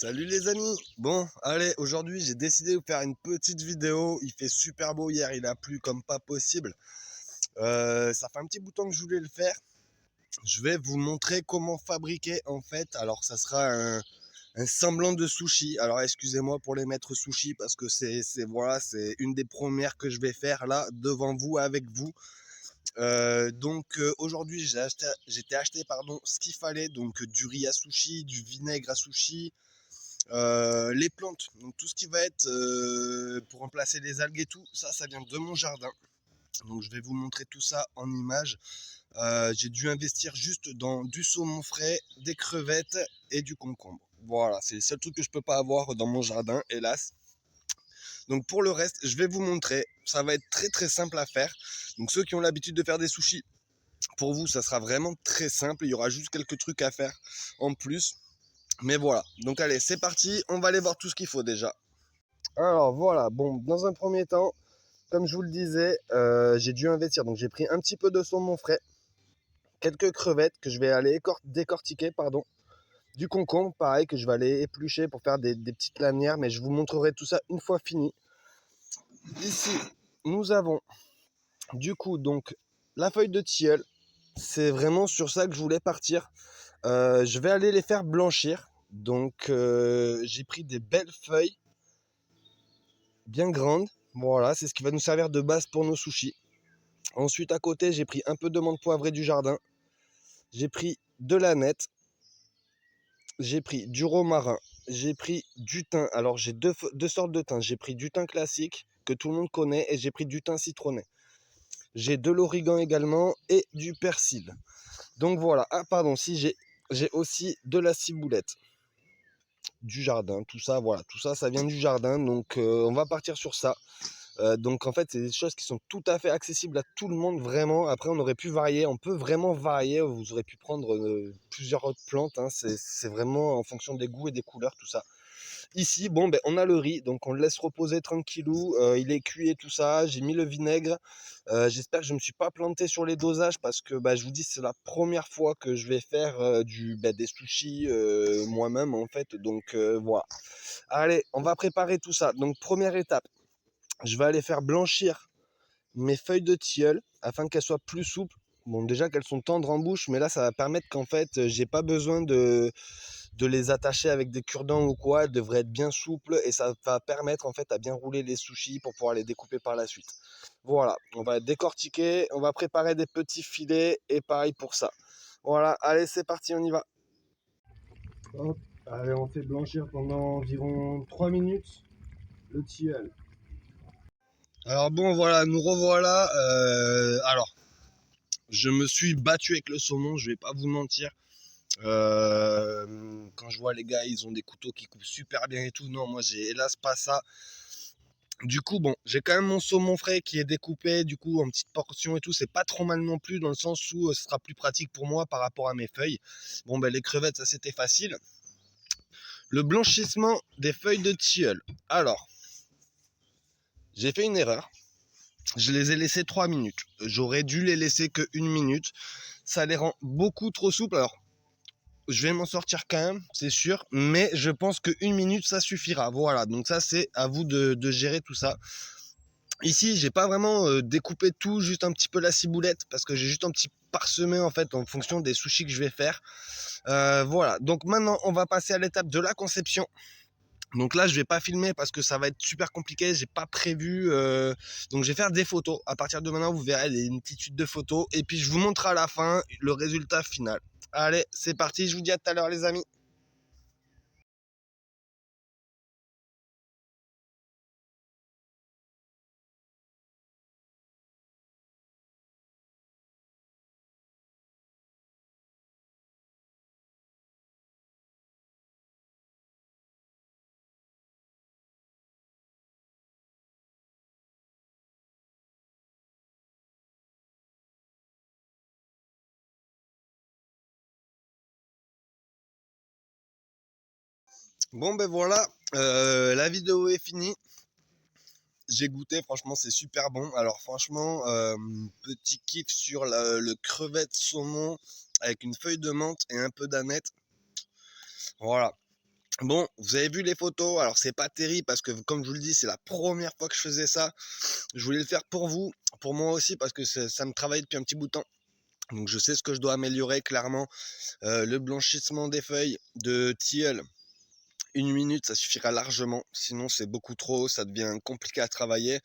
Salut les amis. Bon, allez, aujourd'hui j'ai décidé de vous faire une petite vidéo. Il fait super beau hier, il a plu comme pas possible. Ça fait un petit bout de temps que je voulais le faire. Je vais vous montrer comment fabriquer en fait. Alors ça sera un semblant de sushi. Alors excusez-moi pour les maîtres sushi parce que voilà, c'est une des premières que je vais faire là devant vous avec vous. Aujourd'hui j'étais acheté pardon ce qu'il fallait, donc du riz à sushi, du vinaigre à sushi, les plantes, donc tout ce qui va être pour remplacer les algues et tout, ça vient de mon jardin. Donc je vais vous montrer tout ça en images. J'ai dû investir juste dans du saumon frais, des crevettes et du concombre. Voilà, c'est le seul truc que je peux pas avoir dans mon jardin, hélas. Donc pour le reste, je vais vous montrer. Ça va être très très simple à faire. Donc ceux qui ont l'habitude de faire des sushis, pour vous, ça sera vraiment très simple. Il y aura juste quelques trucs à faire en plus. Mais voilà, donc allez, c'est parti, on va aller voir tout ce qu'il faut déjà. Alors voilà, bon, dans un premier temps, comme je vous le disais, j'ai dû investir. Donc j'ai pris un petit peu de saumon frais, quelques crevettes que je vais aller décortiquer, pardon, du concombre, pareil, que je vais aller éplucher pour faire des petites lanières, mais je vous montrerai tout ça une fois fini. Ici, nous avons du coup donc la feuille de tilleul. C'est vraiment sur ça que je voulais partir. Je vais aller les faire blanchir. Donc j'ai pris des belles feuilles bien grandes. Voilà, c'est ce qui va nous servir de base pour nos sushis. Ensuite, à côté, j'ai pris un peu de menthe poivrée du jardin. J'ai pris de l'aneth. J'ai pris du romarin. J'ai pris du thym. Alors, j'ai deux sortes de thym. J'ai pris du thym classique que tout le monde connaît et j'ai pris du thym citronné. J'ai de l'origan également et du persil. Donc voilà. Ah, pardon, si j'ai aussi de la ciboulette du jardin. Tout ça, voilà. Tout ça, ça vient du jardin. Donc, on va partir sur ça. Donc en fait, c'est des choses qui sont tout à fait accessibles à tout le monde, vraiment. Après, on aurait pu varier, on peut vraiment varier. Vous aurez pu prendre plusieurs autres plantes, hein. C'est vraiment en fonction des goûts et des couleurs, tout ça. Ici, bon, ben, on a le riz, donc on le laisse reposer tranquillou. Il est cuit et tout ça. J'ai mis le vinaigre. J'espère que je ne me suis pas planté sur les dosages parce que bah, je vous dis, c'est la première fois que je vais faire des sushis moi-même, en fait. Donc voilà. Allez, on va préparer tout ça. Donc, première étape. Je vais aller faire blanchir mes feuilles de tilleul afin qu'elles soient plus souples. Bon, déjà qu'elles sont tendres en bouche, mais là, ça va permettre qu'en fait, j'ai pas besoin de les attacher avec des cure-dents ou quoi. Elles devraient être bien souples et ça va permettre en fait à bien rouler les sushis pour pouvoir les découper par la suite. Voilà, on va décortiquer, on va préparer des petits filets et pareil pour ça. Voilà, allez, c'est parti, on y va. Hop, allez, on fait blanchir pendant environ 3 minutes le tilleul. Alors bon, voilà, nous revoilà. Alors, je me suis battu avec le saumon, je vais pas vous mentir. Quand je vois les gars, ils ont des couteaux qui coupent super bien et tout. Non, moi j'ai hélas pas ça. Du coup, bon, j'ai quand même mon saumon frais qui est découpé, du coup, en petites portions et tout. C'est pas trop mal non plus, dans le sens où ce sera plus pratique pour moi par rapport à mes feuilles. Bon, ben les crevettes, ça c'était facile. Le blanchissement des feuilles de tilleul. Alors, j'ai fait une erreur. Je les ai laissés 3 minutes. J'aurais dû les laisser que 1 minute. Ça les rend beaucoup trop souples. Alors, je vais m'en sortir quand même, c'est sûr. Mais je pense que 1 minute, ça suffira. Voilà, donc ça, c'est à vous de gérer tout ça. Ici, j'ai pas vraiment découpé tout, juste un petit peu la ciboulette, parce que j'ai juste un petit parsemé en fait en fonction des sushis que je vais faire. Voilà, donc maintenant, on va passer à l'étape de la conception. Donc là, je vais pas filmer parce que ça va être super compliqué. J'ai pas prévu. Donc je vais faire des photos. À partir de maintenant, vous verrez une petite suite de photos. Et puis je vous montre à la fin le résultat final. Allez, c'est parti. Je vous dis à tout à l'heure, les amis. Bon ben voilà, la vidéo est finie. J'ai goûté, franchement, c'est super bon. Alors franchement, petit kiff sur le crevette saumon avec une feuille de menthe et un peu d'aneth. Voilà. Bon, vous avez vu les photos, alors c'est pas terrible parce que comme je vous le dis, c'est la première fois que je faisais ça. Je voulais le faire pour vous, pour moi aussi parce que ça me travaille depuis un petit bout de temps. Donc je sais ce que je dois améliorer clairement. Le blanchissement des feuilles de tilleul, 1 minute, ça suffira largement. Sinon c'est beaucoup trop, ça devient compliqué à travailler.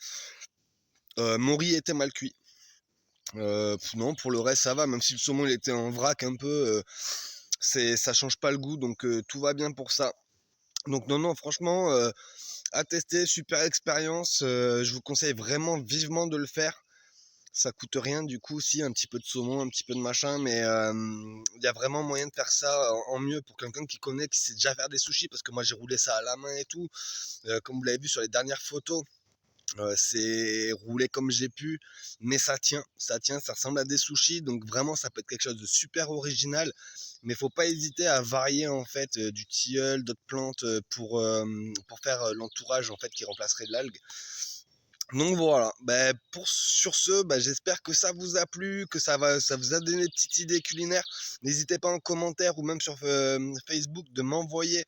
Mon riz était mal cuit. Non, pour le reste ça va, même si le saumon il était en vrac un peu, ça change pas le goût, donc tout va bien pour ça. Donc non, non, franchement, à tester, super expérience. Je vous conseille vraiment vivement de le faire. Ça coûte rien du coup, si un petit peu de saumon, un petit peu de machin, mais il y a vraiment moyen de faire ça en mieux pour quelqu'un qui connaît, qui sait déjà faire des sushis, parce que moi j'ai roulé ça à la main et tout. Comme vous l'avez vu sur les dernières photos, c'est roulé comme j'ai pu, mais ça tient, ça ressemble à des sushis, donc vraiment ça peut être quelque chose de super original, mais faut pas hésiter à varier en fait du tilleul, d'autres plantes pour faire l'entourage en fait qui remplacerait l'algue. Donc voilà, sur ce, j'espère que ça vous a plu, que ça vous a donné des petites idées culinaires. N'hésitez pas en commentaire ou même sur Facebook de m'envoyer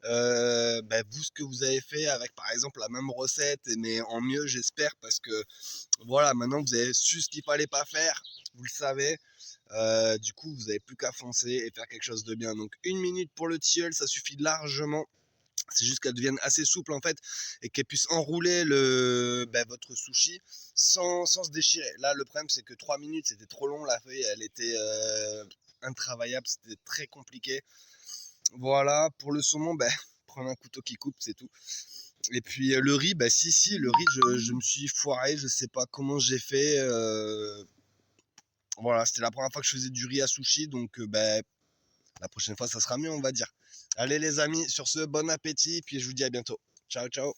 vous ce que vous avez fait avec par exemple la même recette, mais en mieux j'espère, parce que voilà, maintenant vous avez su ce qu'il fallait pas faire, vous le savez. Du coup vous avez plus qu'à foncer et faire quelque chose de bien. Donc 1 minute pour le tilleul, ça suffit largement. C'est juste qu'elle devienne assez souple en fait et qu'elle puisse enrouler votre sushi sans se déchirer. Là le problème c'est que 3 minutes c'était trop long, la feuille elle était intravaillable, c'était très compliqué. Voilà, pour le saumon, prendre un couteau qui coupe, c'est tout. Et puis le riz, si, le riz, je me suis foiré, je sais pas comment j'ai fait. Voilà, c'était la première fois que je faisais du riz à sushi, donc la prochaine fois, ça sera mieux, on va dire. Allez les amis, sur ce, bon appétit, puis je vous dis à bientôt. Ciao, ciao.